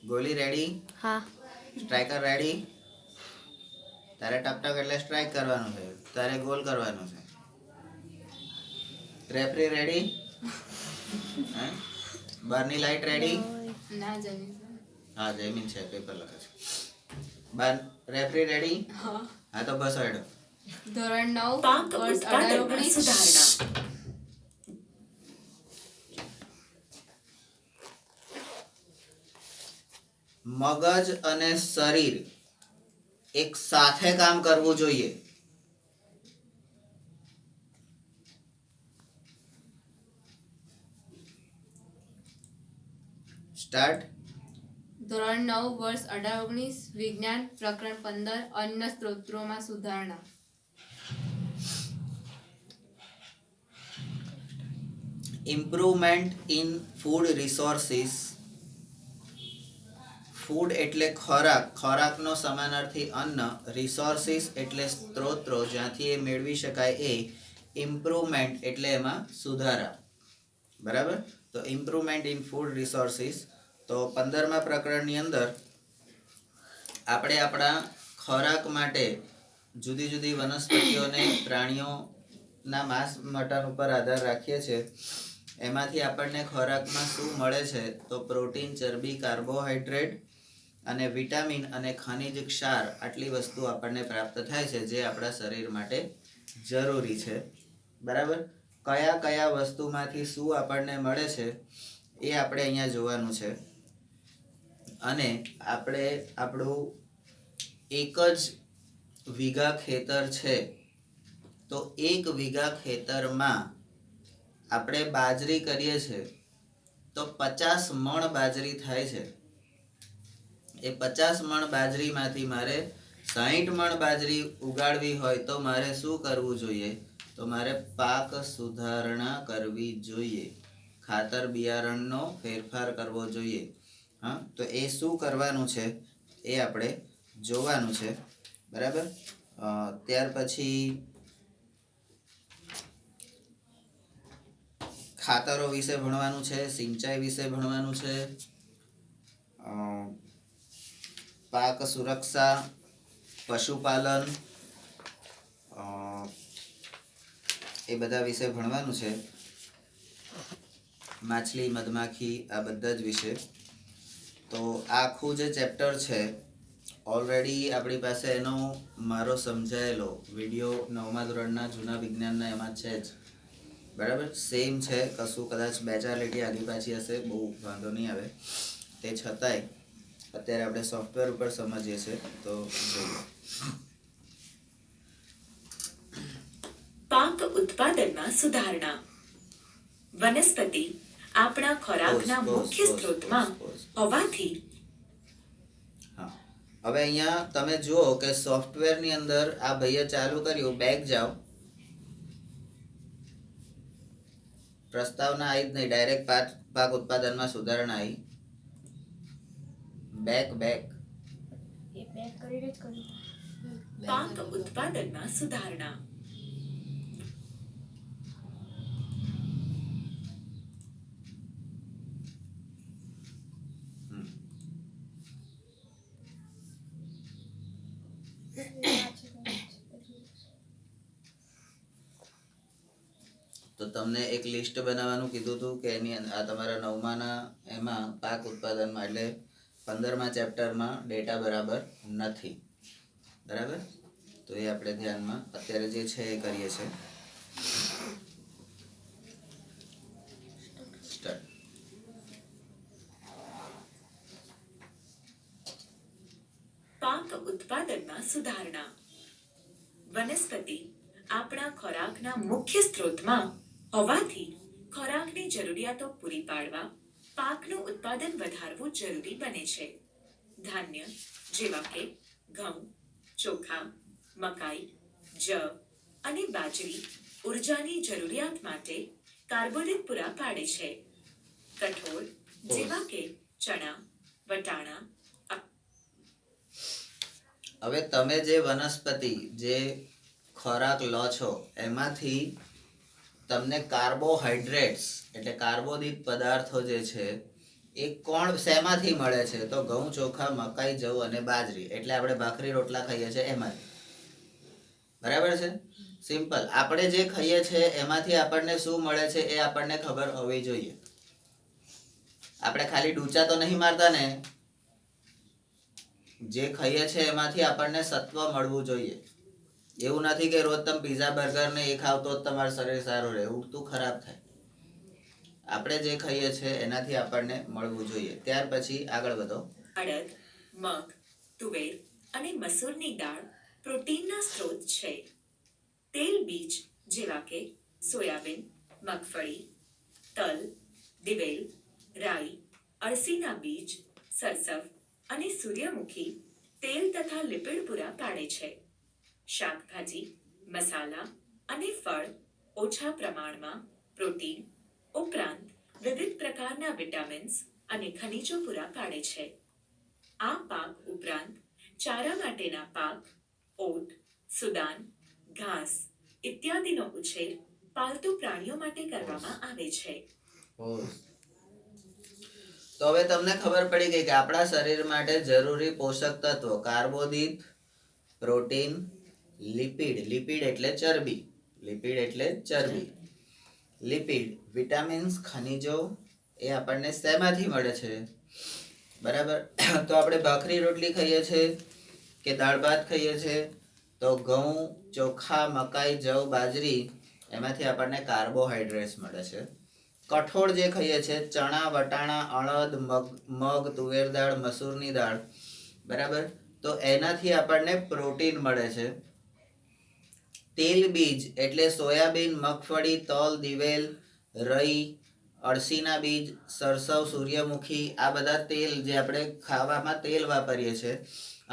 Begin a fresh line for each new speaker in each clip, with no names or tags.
ગોલી ready?
હા.
Striker ready? તારે ટક એટલે સ્ટ્રાઇક કરવાનું છે, તારે ગોલ કરવાનું છે. Referee ready? હે? બારની લાઈટ રેડી?
ના જમીન.
હા જમીન છે, પેપર લખે છે. બાર રેફરી રેડી? હા તો બસ હેડો.
ધોરણ 9
પાક
વર્ષ
ઉત્પાદનમાં
18-19
સુધારણા.
મગજ અને શરીર એક સાથે કામ કરવું જોઈએ. સ્ટાર્ટ.
ધોરણ 9 વર્ષ 18-19 વિજ્ઞાન પ્રકરણ 15 અન્ન સ્ત્રોતોમાં સુધારણા.
Improvement in food resources. Food એટલે ખોરાક, ખોરાકનો સમાનાર્થી અન્ન, રિસોર્સિસ એટલે સ્ત્રોતો જ્યાંથી એ મેળવી શકાય એ, ઇમ્પ્રુવમેન્ટ એટલે એમાં સુધારા. બરાબર? તો ઇમ્પ્રુવમેન્ટ ઇન ફૂડ રિસોર્સિસ. તો 15મા પ્રકરણની અંદર આપણે આપણા ખોરાક માટે જુદી જુદી વનસ્પતિઓને પ્રાણીઓના માંસ મટન ઉપર આધાર રાખીએ છીએ. એમાંથી આપણને ખોરાકમાં શું મળે છે? તો પ્રોટીન, ચરબી, કાર્બોહાઈડ્રેટ અને વિટામિન અને ખનિજ ક્ષાર, આટલી વસ્તુ આપણને પ્રાપ્ત થાય છે જે આપણા શરીર માટે જરૂરી છે. બરાબર? કયા કયા વસ્તુમાંથી શું આપણને મળે છે એ આપણે અહીંયા જોવાનું છે. અને આપણે આપણું એક જ વીઘા ખેતર છે, તો 1 વીઘા ખેતરમાં આપણે બાજરી કરીએ છીએ તો 50 મણ બાજરી થાય છે. એ 50 મણ બાજરીમાંથી મારે 60 મણ બાજરી ઉગાડવી હોય તો મારે શું કરવું જોઈએ? તો મારે પાક સુધારણા કરવી જોઈએ, ખાતર બિયારણનો ફેરફાર કરવો જોઈએ. હા, તો એ શું કરવાનું છે એ આપણે જોવાનું છે. બરાબર? ત્યાર પછી ખાતરો વિશે ભણવાનું છે, સિંચાઈ વિશે ભણવાનું છે, પાક સુરક્ષા, પશુપાલન, એ બધા વિશે ભણવાનું છે. માછલી, મધમાખી, આ બધા જ વિશે. તો આખું જે ચેપ્ટર છે ઓલરેડી આપણી પાસે એનો મારો સમજાયેલો વિડીયો 9મા ધોરણના જૂના વિજ્ઞાનના એમાં છે જ. બરાબર? સેમ છે, કશું કદાચ 2-4 લીટી આગી પાછી હશે, બહુ વાંધો નહીં આવે. તે છતાંય અત્યારે આપણે સોફ્ટવેર ઉપર સમજીએ છીએ તો જોઈએ.
પાક ઉત્પાદનમાં સુધારણા. વનસ્પતિ આપણા ખોરાકના મુખ્ય સ્ત્રોતમાં હોવાથી.
હા, હવે અહીંયા તમે જુઓ કે સોફ્ટવેરની અંદર આ ભાઈએ ચાલુ કર્યું, બેક જાઓ. પ્રસ્તાવના આવી જ નહીં, ડાયરેક્ટ પાક ઉત્પાદનમાં સુધારણા આવી. બેક
પાક ઉત્પાદનમાં સુધારણા.
તો તમને એક લિસ્ટ બનાવવાનું કીધું હતું કે એની આ તમારા 9માના એમાં પાક ઉત્પાદનમાં એટલે 15મા ચેપ્ટરમાં ડેટા બરાબર નથી. બરાબર? તો એ આપણે ધ્યાનમાં અત્યારે જે છે એ કરીએ છીએ. સ્ટાર્ટ.
પાક ઉત્પાદનમાં સુધારણા. વનસ્પતિ આપણા ખોરાકના મુખ્ય સ્ત્રોતમાં હોવાથી ખોરાકની જરૂરિયાતો પૂરી પાડવા પાકનું ઉત્પાદન વધારવું જરૂરી બને છે. ધાન્ય જેવા કે ઘઉં, ચોખા, મકાઈ, જવ અને બાજરી ઉર્જાની જરૂરિયાત માટે કાર્બોદિત પૂરા પાડે છે. કઠોળ જેવા કે ચણા, વટાણા.
હવે તમે જે વનસ્પતિ જે ખોરાક લો છો એમાંથી તમને કાર્બોહાઈડ્રેટ્સ એટલે કાર્બોદિત પદાર્થો જે છે એ કોણ શેમાંથી મળે છે? તો ઘઉં, ચોખા, મકાઈ, જવ અને બાજરી. એટલે આપણે ભાખરી રોટલા ખાઈએ છીએ એમાંથી. બરાબર છે? સિમ્પલ. આપણે જે ખાઈએ છીએ એમાંથી આપણને શું મળે છે એ આપણને ખબર હોવી જોઈએ. આપણે ખાલી ડૂચા તો નહીં મારતા ને. જે ખાઈએ છીએ એમાંથી આપણને સત્વ મળવું જોઈએ. એવું નથી કે રોજ તમે પીઝા બર્ગર ને એ ખાવ તો જ તમારું શરીર સારું રહે. ઉગતું ખરાબ થાય. આપણે જે ખાઈએ છીએ એનાથી આપણને મળવું જોઈએ. ત્યાર પછી આગળ વધો.
અડદ, મગ, તુવેર અને મસૂરની દાળ પ્રોટીનના સ્ત્રોત છે. તેલ બીજ જેવા કે સોયાબીન, મગફળી, તલ, દિવેલ, રાઈ, અળસીના બીજ, સરસવ અને સૂર્યમુખી તેલ તથા લિપિડ પૂરા પાડે છે. શાકભાજી, મસાલા અને ફળ ઓછા પ્રમાણમાં પ્રોટીન ઉપરાંત વિવિધ પ્રકારના વિટામિન્સ અને ખનિજો પૂરા પાડે છે. આ પાક ઉપરાંત ચારા માટેના પાક, ઓટ, સુદાન, ઘાસ ઇત્યાદિનો ઉછેર પાલતુ પ્રાણીઓ માટે કરવામાં આવે છે.
તો હવે તમને ખબર પડી ગઈ કે આપણા શરીર માટે જરૂરી પોષક તત્વો કાર્બોદિત, પ્રોટીન, લિપિડ. લિપિડ એટલે ચરબી. લિપિડ એટલે ચરબી. લિપિડ, વિટામિન્સ, ખનિજો એ આપણને શેમાંથી મળે છે? બરાબર. તો આપણે ભાખરી રોટલી ખાઈએ છીએ કે દાળ ભાત ખાઈએ છીએ તો ઘઉં, ચોખા, મકાઈ, જવ, બાજરી એમાંથી આપણને કાર્બોહાઈડ્રેટ્સ મળે છે. કઠોળ જે ખાઈએ છીએ ચણા, વટાણા, અડદ, મગ, તુવેર દાળ, મસૂરની દાળ, બરાબર, તો એનાથી આપણને પ્રોટીન મળે છે. તેલ બીજ એટલે સોયાબીન, મગફળી, તલ, દિવેલ, રઈ, અળસીના બીજ, સરસવ, સૂર્યમુખી આ બધા તેલ જે આપણે ખાવામાં તેલ વાપરીએ છીએ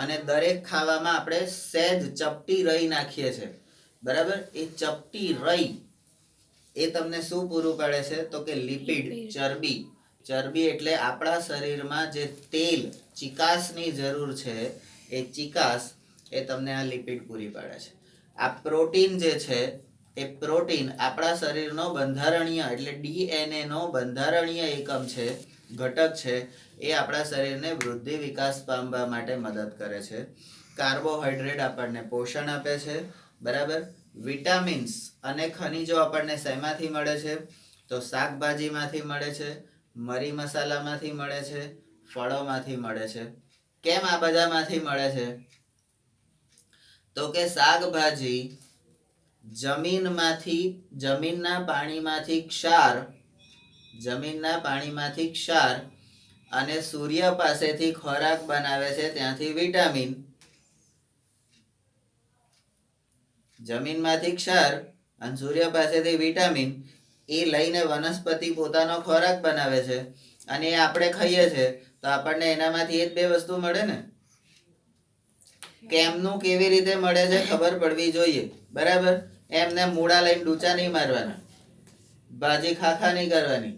અને દરેક ખાવામાં આપણે સહેજ ચપટી રઈ નાખીએ છીએ. બરાબર. એ ચપટી રઈ એ તમને શું પૂરું પાડે છે? તો કે લિપિડ, ચરબી. ચરબી એટલે આપણા શરીરમાં જે તેલ ચિકાસની જરૂર છે એ ચિકાસ એ તમને આ લિપિડ પૂરી પાડે છે. આ પ્રોટીન જે છે એ પ્રોટીન આપણા શરીરનો બંધારણીય એટલે DNA નો બંધારણીય એકમ છે, ઘટક છે. એ આપણા શરીરને વૃદ્ધિ વિકાસ પામવા માટે મદદ કરે છે. કાર્બોહાઈડ્રેટ આપણને પોષણ આપે છે. બરાબર. વિટામિન્સ અને ખનિજો આપણને શેમાંથી મળે છે? તો શાકભાજીમાંથી મળે છે, મરી મસાલામાંથી મળે છે, ફળોમાંથી મળે છે. કેમ આ બધામાંથી મળે છે? તો કે શાકભાજી જમીનના પાણીમાંથી ક્ષાર અને સૂર્ય પાસેથી ખોરાક બનાવે છે ત્યાંથી વિટામિન. જમીનમાંથી ક્ષાર અને સૂર્ય પાસેથી વિટામિન એ લઈને વનસ્પતિ પોતાનો ખોરાક બનાવે છે અને એ આપણે ખાઈએ છીએ તો આપણને એનામાંથી એ જ બે વસ્તુ મળે ને. કેમનું કેવી રીતે મળે છે ખબર પડવી જોઈએ. બરાબર. એમને મૂળા લઈને ડૂચા નહીં મારવાના, ભાજી ખાખા નહીં કરવાની,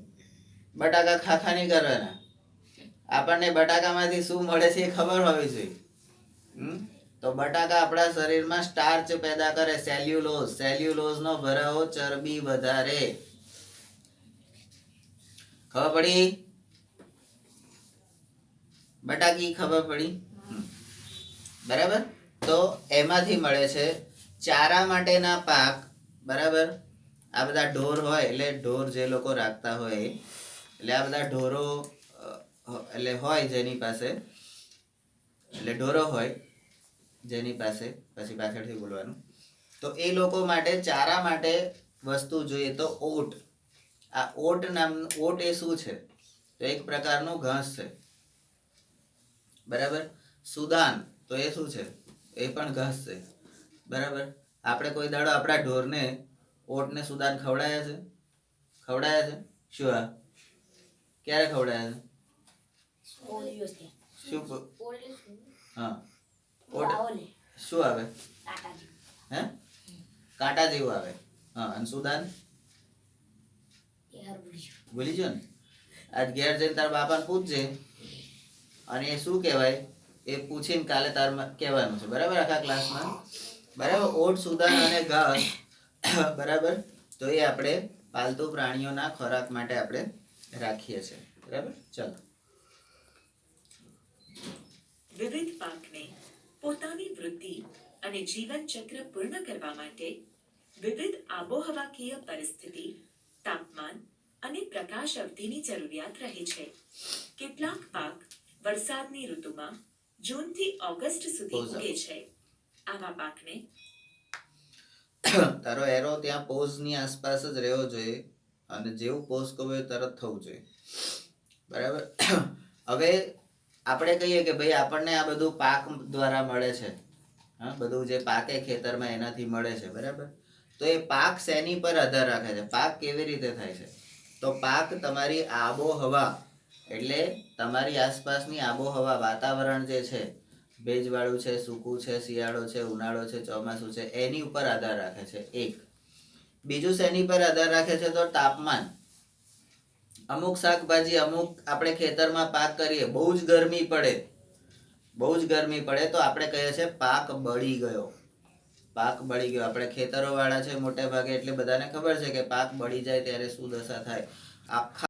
બટાકા ખાખા નહીં કરવાના. આપણને બટાકામાંથી શું મળે છે એ ખબર હોવી જોઈએ. તો બટાકા આપણા શરીરમાં સ્ટાર્ચ પેદા કરે, સેલ્યુલોઝ નો ભરાવો, ચરબી વધારે. ખબર પડી? બટાકી ખબર પડી? બરાબર. તો એમાંથી મળે છે. ચારા માટેના પાક, બરાબર, આ બધા ઢોર હોય એટલે ઢોર જે લોકો રાખતા હોય એટલે આ બધા ઢોરો એટલે હોય જેની પાસે એટલે ઢોરો હોય જેની પાસે પછી પાછળથી બોલવાનું તો એ લોકો માટે ચારા માટે વસ્તુ જોઈએ તો ઓટ. આ ઓટ એ શું છે? તો એક પ્રકારનું ઘાસ છે. બરાબર. સુદાન તો એ શું છે? એ પણ ઘાસ છે. બરાબર. આપણે કોઈ દાડો આપણા ઢોરને ઓટને સુદાન ખવડાયા છે? શું? ક્યારે ખવડાયા છે? શું? હા. ઓટ શું આવે? હે? કાંટા જેવું આવે. હા. અને સુદાન ભૂલી ગયો ને? આજ ઘેર જઈને તારા બાપાને પૂછજે અને એ શું કહેવાય એ પૂછીને કાલે તાર કહેવાનું છે. બરાબર. આખા ક્લાસમાં. બરાબર. ઓટ, સુદાન અને ઘાસ, બરાબર, તો એ આપણે પાલતુ પ્રાણીઓના ખોરાક માટે આપણે રાખીએ છીએ. બરાબર. ચલો.
વિવિધ પાકને પોતાની વૃદ્ધિ અને જીવન ચક્ર પૂર્ણ કરવા માટે વિવિધ આબોહવાકીય પરિસ્થિતિ, તાપમાન અને પ્રકાશ અવધિની જરૂરિયાત રહે છે. કેટલાક પાક વરસાદની ઋતુમાં જૂનથી ઓગસ્ટ સુધી ઉગે છે. આવા પાકને
તારો એરો ત્યાં પોઝની આસપાસ જ રહેવો જોઈએ અને જેવું પોઝ કહું એ તરત થવું જોઈએ. બરાબર. હવે આપણે કહીએ કે ભાઈ આપણને આ બધું પાક દ્વારા મળે છે, હા, બધું જે પાકે ખેતરમાં એનાથી મળે છે. બરાબર. તો એ પાક શેની પર આધાર રાખે છે? પાક કેવી રીતે થાય છે? તો પાક તમારી આબોહવા એટલે તમારી આસપાસની આબોહવા, વાતાવરણ જે છે, ભેજવાળું છે, સૂકું છે, શિયાળો છે, ઉનાળો છે, ચોમાસું છે, એની ઉપર આધાર રાખે છે. એક. બીજું શેની પર આધાર રાખે છે? તો તાપમાન. અમુક શાકભાજી, અમુક આપણે ખેતરમાં પાક કરીએ, બહુ જ ગરમી પડે તો આપણે કહીએ છીએ પાક બળી ગયો. આપણે ખેતરો વાળા છે મોટે ભાગે, એટલે બધાને ખબર છે કે પાક બળી જાય ત્યારે શું દશા થાય. આખા